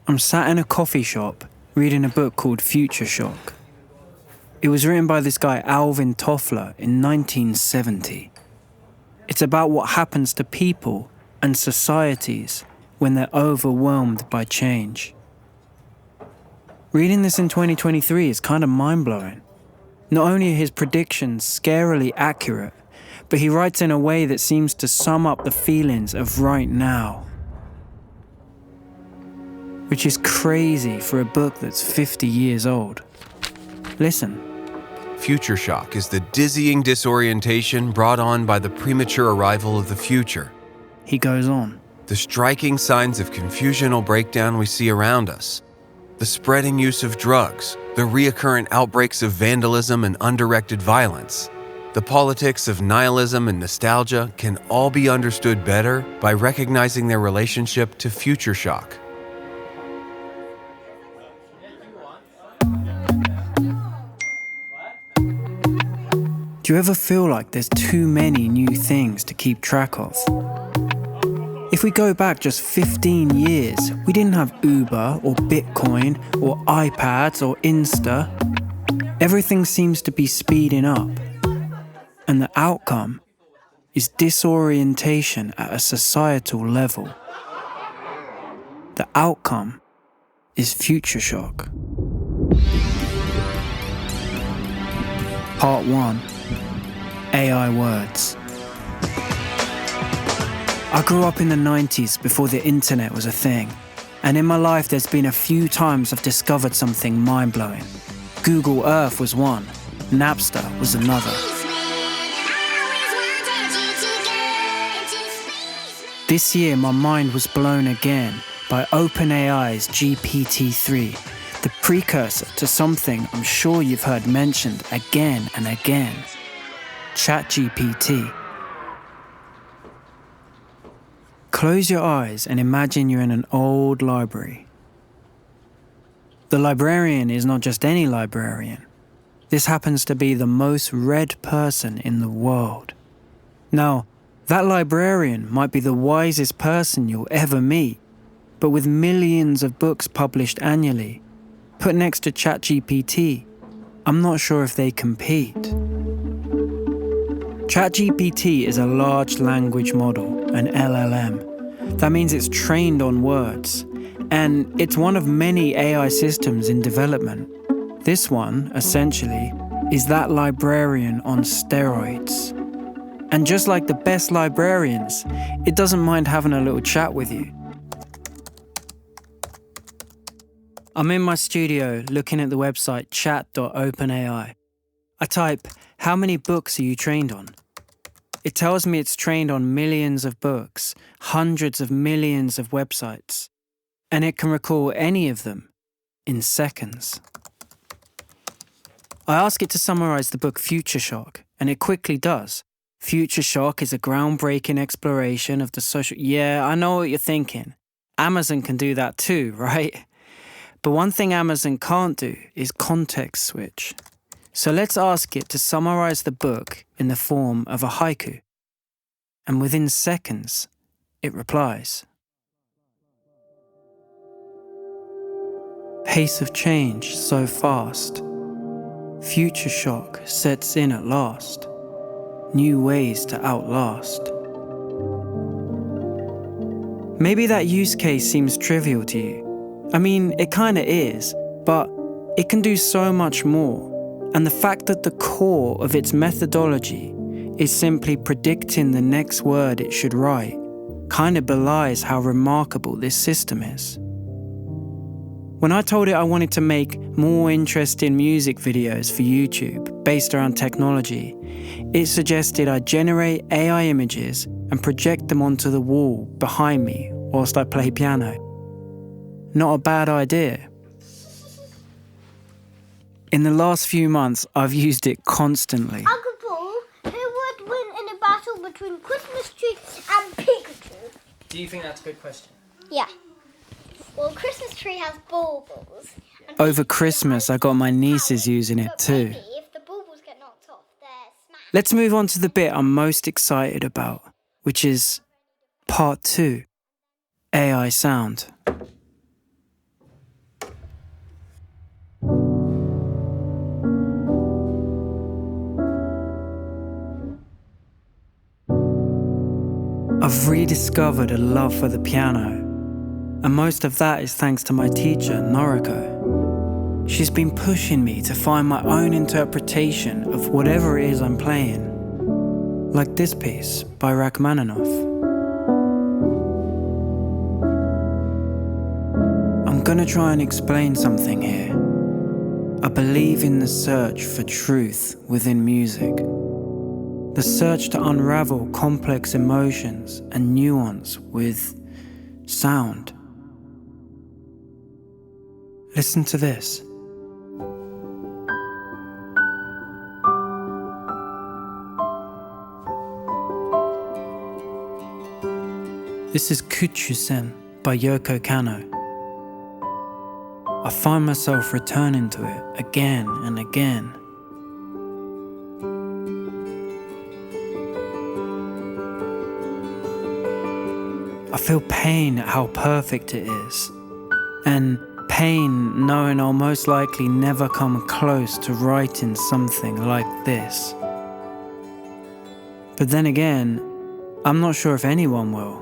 I'm sat in a coffee shop reading a book called Future Shock. It was written by this guy Alvin Toffler in 1970. It's about what happens to people and societies when they're overwhelmed by change. Reading this in 2023 is kind of mind-blowing. Not only are his predictions scarily accurate, but he writes in a way that seems to sum up the feelings of right now. Which is crazy for a book that's 50 years old. Listen. Future shock is the dizzying disorientation brought on by the premature arrival of the future. He goes on. The striking signs of confusional breakdown we see around us. The spreading use of drugs, the reoccurrent outbreaks of vandalism and undirected violence. The politics of nihilism and nostalgia can all be understood better by recognizing their relationship to future shock. Do you ever feel like there's too many new things to keep track of? If we go back just 15 years, we didn't have Uber or Bitcoin or iPads or Insta. Everything seems to be speeding up. And the outcome is disorientation at a societal level. The outcome is future shock. Part 1. AI words. I grew up in the 90s before the internet was a thing. And in my life there's been a few times I've discovered something mind-blowing. Google Earth was one. Napster was another. This year my mind was blown again by OpenAI's GPT-3, the precursor to something I'm sure you've heard mentioned again and again. ChatGPT. Close your eyes and imagine you're in an old library. The librarian is not just any librarian. This happens to be the most read person in the world. Now, that librarian might be the wisest person you'll ever meet, but with millions of books published annually, put next to ChatGPT, I'm not sure if they compete. ChatGPT is a large language model, an LLM. That means it's trained on words, and it's one of many AI systems in development. This one, essentially, is that librarian on steroids. And just like the best librarians, it doesn't mind having a little chat with you. I'm in my studio looking at the website chat.openai. I type, how many books are you trained on? It tells me it's trained on millions of books, hundreds of millions of websites, and it can recall any of them in seconds. I ask it to summarize the book Future Shock, and it quickly does. Future Shock is a groundbreaking exploration of the social... Yeah, I know what you're thinking. Amazon can do that too, right? But one thing Amazon can't do is context switch. So let's ask it to summarize the book in the form of a haiku. And within seconds, it replies. Pace of change so fast. Future shock sets in at last. New ways to outlast. Maybe that use case seems trivial to you. I mean, it kinda is, but it can do so much more. And the fact that the core of its methodology is simply predicting the next word it should write kind of belies how remarkable this system is. When I told it I wanted to make more interesting music videos for YouTube based around technology, it suggested I generate AI images and project them onto the wall behind me whilst I play piano. Not a bad idea. In the last few months, I've used it constantly. Uncle Paul, who would win in a battle between Christmas tree and Pikachu? Do you think that's a good question? Yeah. Well, Christmas tree has baubles. Over Christmas, I got my nieces using it too. Maybe if the baubles get knocked off, they're smashed. Let's move on to the bit I'm most excited about, which is Part 2, AI sound. rediscovered a love for the piano, and most of that is thanks to my teacher, Noriko. She's been pushing me to find my own interpretation of whatever it is I'm playing, like this piece by Rachmaninoff. I'm gonna try and explain something here. I believe in the search for truth within music. The search to unravel complex emotions and nuance with sound. Listen to this. This is Kuchusen by Yoko Kanno. I find myself returning to it again and again. I feel pain at how perfect it is, and pain knowing I'll most likely never come close to writing something like this. But then again, I'm not sure if anyone will.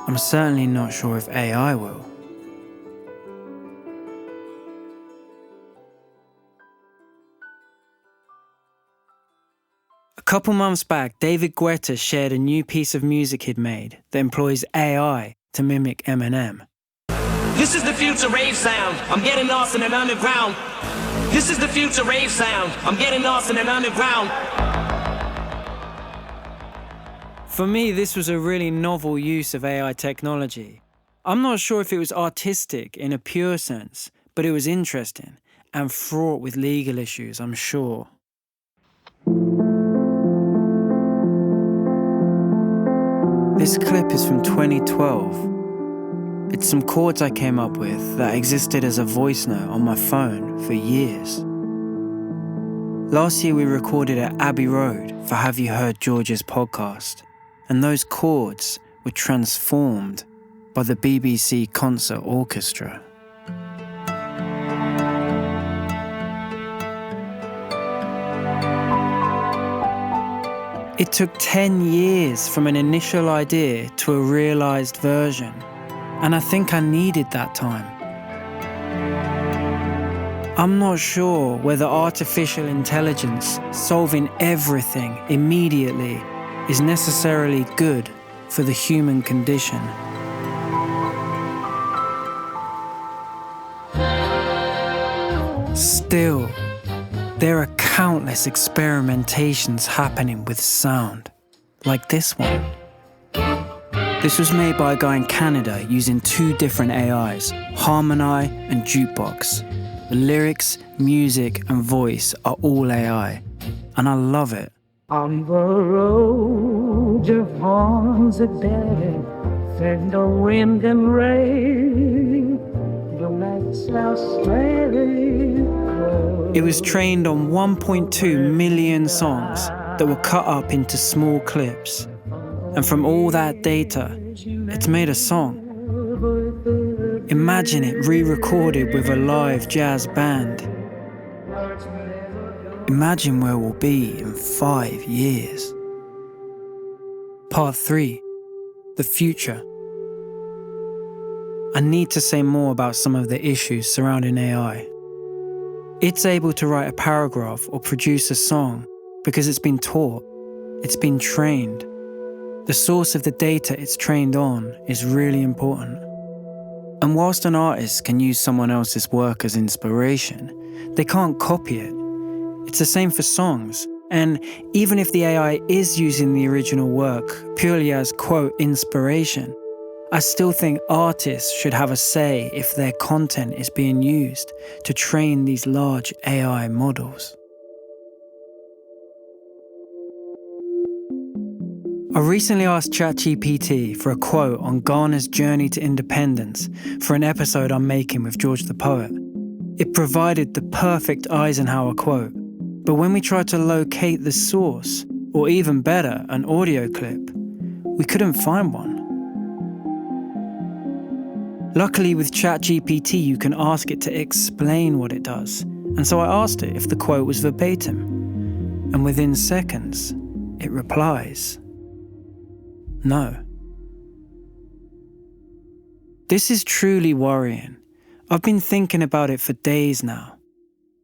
I'm certainly not sure if AI will. A couple months back, David Guetta shared a new piece of music he'd made that employs AI to mimic Eminem. This is the future rave sound. I'm getting lost in an underground. This is the future rave sound. I'm getting lost in an underground. For me, this was a really novel use of AI technology. I'm not sure if it was artistic in a pure sense, but it was interesting and fraught with legal issues, I'm sure. This clip is from 2012. It's some chords I came up with that existed as a voice note on my phone for years. Last year we recorded at Abbey Road for Have You Heard George's podcast, and those chords were transformed by the BBC Concert Orchestra. It took 10 years from an initial idea to a realised version, and I think I needed that time. I'm not sure whether artificial intelligence solving everything immediately is necessarily good for the human condition. Still, there are countless experimentations happening with sound, like this one. This was made by a guy in Canada using 2 different AIs, Harmony and Jukebox. The lyrics, music, and voice are all AI, and I love it. On the road, your horns are dead, and the wind and rain, the lights are straight. It was trained on 1.2 million songs that were cut up into small clips. And from all that data, it's made a song. Imagine it re-recorded with a live jazz band. Imagine where we'll be in 5 years. Part 3, the future. I need to say more about some of the issues surrounding AI. It's able to write a paragraph or produce a song because it's been taught, it's been trained. The source of the data it's trained on is really important. And whilst an artist can use someone else's work as inspiration, they can't copy it. It's the same for songs. And even if the AI is using the original work purely as, quote, inspiration, I still think artists should have a say if their content is being used to train these large AI models. I recently asked ChatGPT for a quote on Ghana's journey to independence for an episode I'm making with George the Poet. It provided the perfect Eisenhower quote, but when we tried to locate the source, or even better, an audio clip, we couldn't find one. Luckily with ChatGPT you can ask it to explain what it does, and so I asked it if the quote was verbatim, and within seconds, it replies. No. This is truly worrying. I've been thinking about it for days now.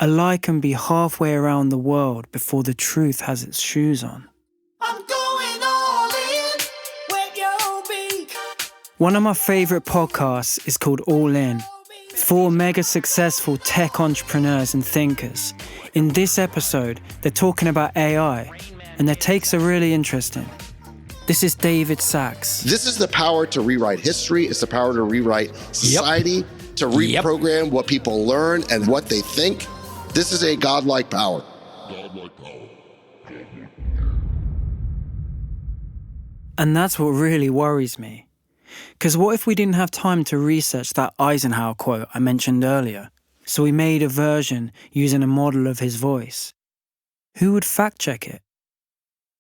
A lie can be halfway around the world before the truth has its shoes on. I'm going all in with your beak. One of my favorite podcasts is called All In. 4 mega successful tech entrepreneurs and thinkers. In this episode, they're talking about AI, and their takes are really interesting. This is David Sachs. This is the power to rewrite history. It's the power to rewrite society, to reprogram what people learn and what they think. This is a godlike power. And that's what really worries me. Because what if we didn't have time to research that Eisenhower quote I mentioned earlier, so we made a version using a model of his voice? Who would fact check it?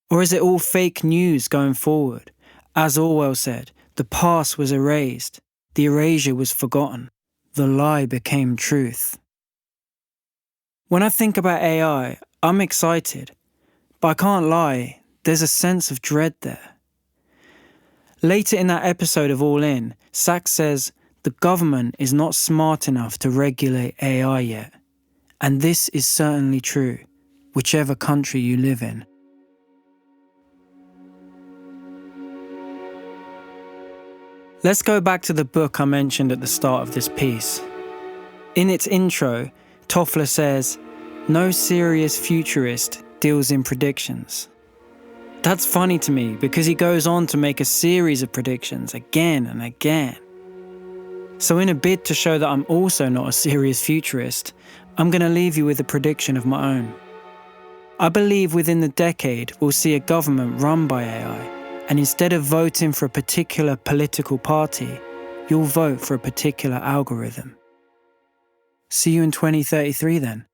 Or is it all fake news going forward? As Orwell said, the past was erased, the erasure was forgotten, the lie became truth. When I think about AI, I'm excited, but I can't lie, there's a sense of dread there. Later in that episode of All In, Sachs says the government is not smart enough to regulate AI yet. And this is certainly true, whichever country you live in. Let's go back to the book I mentioned at the start of this piece. In its intro, Toffler says, "No serious futurist deals in predictions." That's funny to me because he goes on to make a series of predictions again and again. So in a bid to show that I'm also not a serious futurist, I'm going to leave you with a prediction of my own. I believe within the decade we'll see a government run by AI, and instead of voting for a particular political party, you'll vote for a particular algorithm. See you in 2033 then.